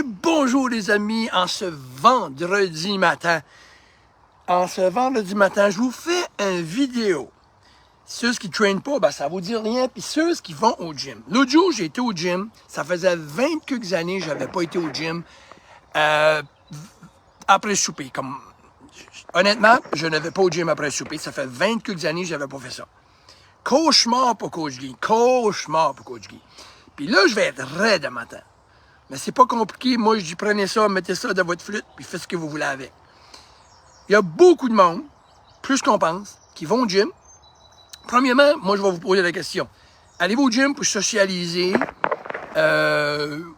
Et bonjour les amis, en ce vendredi matin. Je vous fais une vidéo. Ceux qui ne traînent pas, ben, ça ne vous dit rien. Puis ceux qui vont au gym. L'autre jour, j'ai été au gym. Ça faisait 20 quelques années que je n'avais pas été au gym. Après le souper. Honnêtement, je n'avais pas au gym après le souper. Ça fait 20 quelques années que je n'avais pas fait ça. Cauchemar pour Coach Guy. Cauchemar pour Coach Guy. Puis là, je vais être raide le matin. Mais c'est pas compliqué. Moi, je dis prenez ça, mettez ça dans votre flûte, puis faites ce que vous voulez avec. Il y a beaucoup de monde, plus qu'on pense, qui vont au gym. Premièrement, moi, je vais vous poser la question. Allez-vous au gym pour socialiser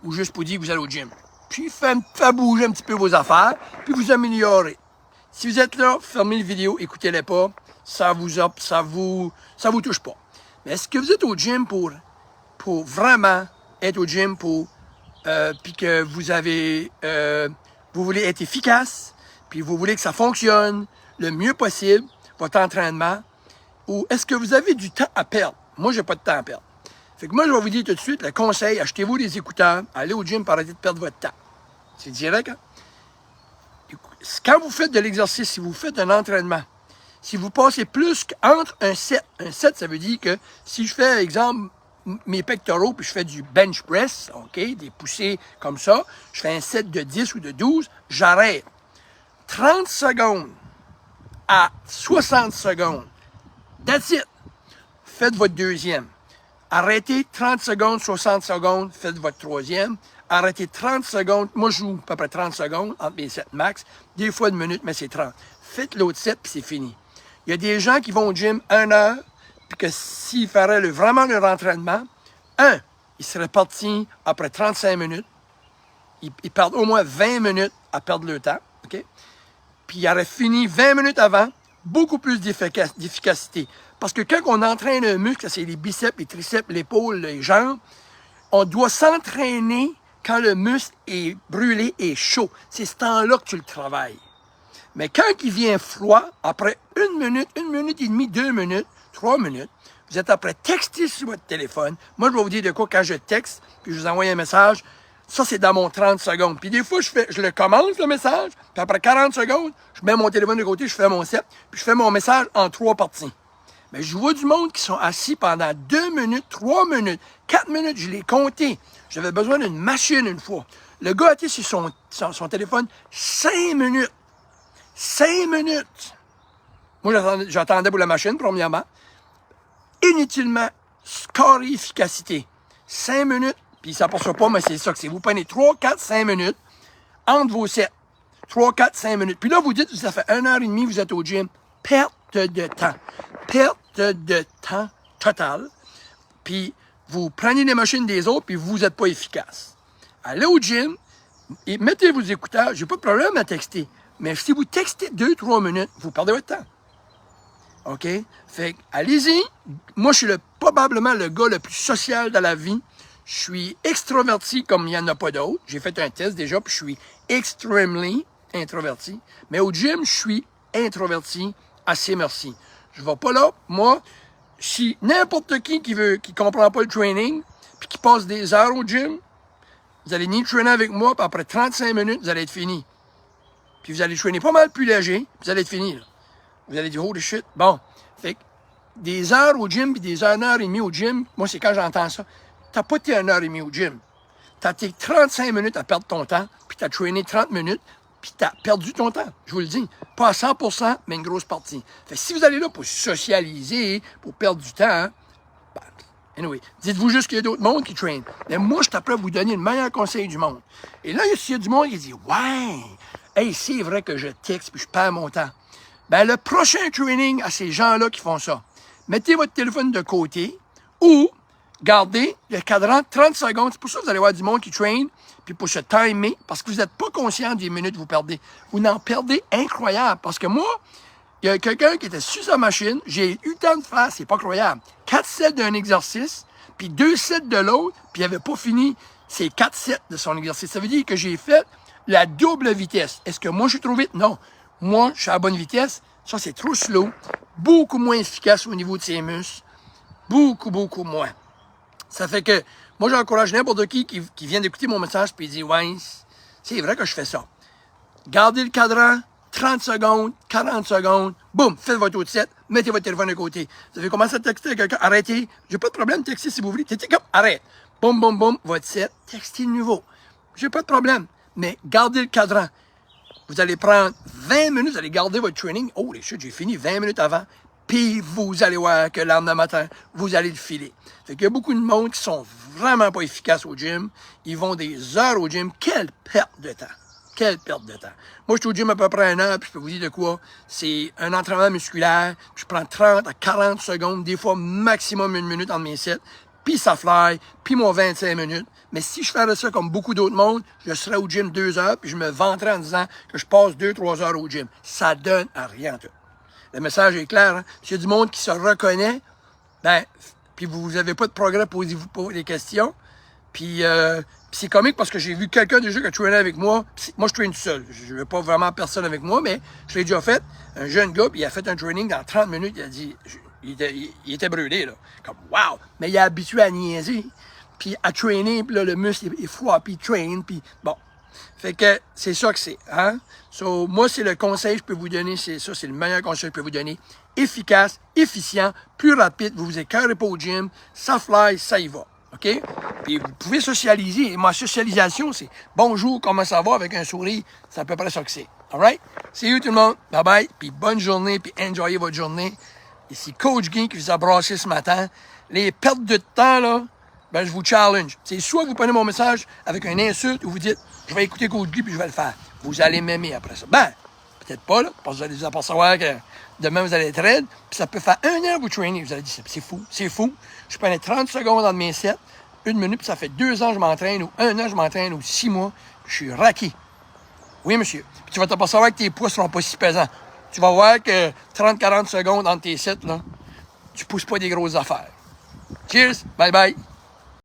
ou juste pour dire que vous allez au gym? Puis, faire bouger un petit peu vos affaires, puis vous améliorer. Si vous êtes là, fermez la vidéo, écoutez-les pas. Ça vous touche pas. Mais est-ce que vous êtes au gym pour vraiment être au gym puis que vous voulez être efficace, puis vous voulez que ça fonctionne le mieux possible, votre entraînement, ou est-ce que vous avez du temps à perdre? Moi, j'ai pas de temps à perdre. Fait que moi, je vais vous dire tout de suite, le conseil, achetez-vous des écouteurs, allez au gym pour arrêter de perdre votre temps. C'est direct, hein? Quand vous faites de l'exercice, si vous faites un entraînement, si vous passez plus qu'entre un set, ça veut dire que si je fais, exemple, mes pectoraux, puis je fais du bench press, OK, des poussées comme ça, je fais un set de 10 ou de 12, j'arrête. 30 secondes à 60 secondes. That's it. Faites votre deuxième. Arrêtez 30 secondes, 60 secondes, faites votre troisième. Arrêtez 30 secondes. Moi, je joue à peu près 30 secondes entre mes sets max. Des fois une minute, mais c'est 30. Faites l'autre set, puis c'est fini. Il y a des gens qui vont au gym 1 heure, puis que s'ils feraient vraiment leur entraînement, ils seraient partis après 35 minutes. Ils perdent au moins 20 minutes à perdre leur temps. OK? Puis ils auraient fini 20 minutes avant, beaucoup plus d'efficacité. Parce que quand on entraîne un muscle, c'est les biceps, les triceps, l'épaule, les jambes, on doit s'entraîner quand le muscle est brûlé et chaud. C'est ce temps-là que tu le travailles. Mais quand il vient froid, après 1 minute et demie, 2 minutes, 3 minutes, vous êtes après texter sur votre téléphone. Moi, je vais vous dire de quoi quand je texte, puis je vous envoie un message. Ça, c'est dans mon 30 secondes. Puis des fois, je le commence, le message, puis après 40 secondes, je mets mon téléphone de côté, je fais mon set, puis je fais mon message en 3 parties. Mais je vois du monde qui sont assis pendant 2 minutes, 3 minutes, 4 minutes, je l'ai compté. J'avais besoin d'une machine une fois. Le gars a été sur son téléphone 5 minutes. 5 minutes! Moi, j'attendais pour la machine, premièrement. Inutilement, score efficacité. 5 minutes, puis ça ne passe pas, mais c'est ça que c'est. Vous prenez 3, 4, 5 minutes entre vos sets. 3, 4, 5 minutes. Puis là, vous dites, ça fait 1h30, vous êtes au gym. Perte de temps. Perte de temps total. Puis vous prenez les machines des autres, puis vous n'êtes pas efficace. Allez au gym, et mettez vos écouteurs. J'ai pas de problème à texter. Mais si vous textez 2-3 minutes, vous perdez votre temps. OK? Fait allez-y. Moi, je suis probablement le gars le plus social de la vie. Je suis extroverti comme il n'y en a pas d'autres. J'ai fait un test déjà, puis je suis extremely introverti. Mais au gym, je suis introverti. Assez merci. Je ne vais pas là. Moi, si n'importe qui comprend pas le training, puis qui passe des heures au gym, vous allez venir traîner avec moi, puis après 35 minutes, vous allez être fini. Puis vous allez traîner pas mal plus léger, puis vous allez être fini, là. Vous allez dire, holy shit. Bon. Fait que des heures au gym, puis des 1 heure et demie au gym, moi, c'est quand j'entends ça. T'as pas été 1 heure et demie au gym. T'as tes 35 minutes à perdre ton temps, puis t'as traîné 30 minutes, puis t'as perdu ton temps. Je vous le dis. Pas à 100%, mais une grosse partie. Fait que si vous allez là pour socialiser, pour perdre du temps, ben, anyway, dites-vous juste qu'il y a d'autres mondes qui traînent. Mais moi, je suis prêt à vous donner le meilleur conseil du monde. Et là, s'il y a du monde qui dit, ouais, hey, c'est vrai que je texte puis je perds mon temps. Ben, le prochain training à ces gens-là qui font ça, mettez votre téléphone de côté ou gardez le cadran 30 secondes. C'est pour ça que vous allez voir du monde qui traîne puis pour se timer parce que vous n'êtes pas conscient des minutes que vous perdez. Vous en perdez incroyable parce que moi, il y a quelqu'un qui était sur sa machine, j'ai eu le temps de faire, c'est pas croyable. 4 sets d'un exercice, puis 2 sets de l'autre, puis il n'avait pas fini ses 4 sets de son exercice. Ça veut dire que j'ai fait la double vitesse. Est-ce que moi, je suis trop vite? Non. Moi, je suis à la bonne vitesse. Ça, c'est trop slow. Beaucoup moins efficace au niveau de ses muscles. Beaucoup, beaucoup moins. Ça fait que, moi, j'encourage n'importe qui vient d'écouter mon message puis il dit, ouais, C'est vrai que je fais ça. Gardez le cadran, 30 secondes, 40 secondes, boum, faites votre autre set, mettez votre téléphone de côté. Vous avez commencé à texter à quelqu'un, arrêtez. J'ai pas de problème de texter si vous voulez. Textez comme, arrête. Boum, boum, boum, votre set, textez le nouveau. J'ai pas de problème. Mais gardez le cadran. Vous allez prendre 20 minutes, vous allez garder votre training. Oh, les chutes, j'ai fini 20 minutes avant. Puis vous allez voir que le lendemain matin, vous allez le filer. Fait qu'il y a beaucoup de monde qui sont vraiment pas efficaces au gym. Ils vont des heures au gym. Quelle perte de temps! Quelle perte de temps. Moi, je suis au gym à peu près 1 heure, puis je peux vous dire de quoi. C'est un entraînement musculaire. Je prends 30 à 40 secondes, des fois maximum 1 minute entre mes sets. Puis ça fly, puis mon 25 minutes. Mais si je ferais ça comme beaucoup d'autres mondes, je serais au gym 2 heures, puis je me vanterais en disant que je passe 2-3 heures au gym. Ça donne à rien, tout. Le message est clair, hein? S'il y a du monde qui se reconnaît, ben, puis vous n'avez pas de progrès, posez-vous pas des questions. Puis c'est comique parce que j'ai vu quelqu'un déjà qui a trainé avec moi. Moi, je traîne tout seul. Je ne veux pas vraiment personne avec moi, mais je l'ai déjà fait. Un jeune gars, puis il a fait un training dans 30 minutes. Il a dit, il était brûlé, là. Comme, wow! Mais il est habitué à niaiser, puis à traîner, puis là, le muscle est froid, puis il traîne, puis bon. Fait que c'est ça que c'est, hein? So, moi, c'est le conseil que je peux vous donner, c'est ça, c'est le meilleur conseil que je peux vous donner. Efficace, efficient, plus rapide, vous vous écœurez pas au gym, ça fly, ça y va, OK? Puis vous pouvez socialiser. Ma socialisation, c'est bonjour, comment ça va avec un sourire, c'est à peu près ça que c'est. Alright? See you tout le monde, bye bye, puis bonne journée, puis enjoyez votre journée. Ici Coach Guy qui vous a brassé ce matin. Les pertes de temps, là, ben, je vous challenge. C'est soit vous prenez mon message avec une insulte ou vous dites, je vais écouter Coach Guy puis je vais le faire. Vous allez m'aimer après ça. Ben, peut-être pas, là, parce que vous allez vous apercevoir que demain vous allez être raide, puis ça peut faire 1 an vous traîner. Vous allez dire, c'est fou, c'est fou. Je prenais 30 secondes dans mes sets, 1 minute, puis ça fait 2 ans que je m'entraîne, ou 1 an je m'entraîne, ou 6 mois, je suis raqué. Oui, monsieur. Puis tu vas t'apercevoir que tes poids ne seront pas si pesants. Tu vas voir que 30-40 secondes entre tes sets, là, tu pousses pas des grosses affaires. Cheers, bye bye.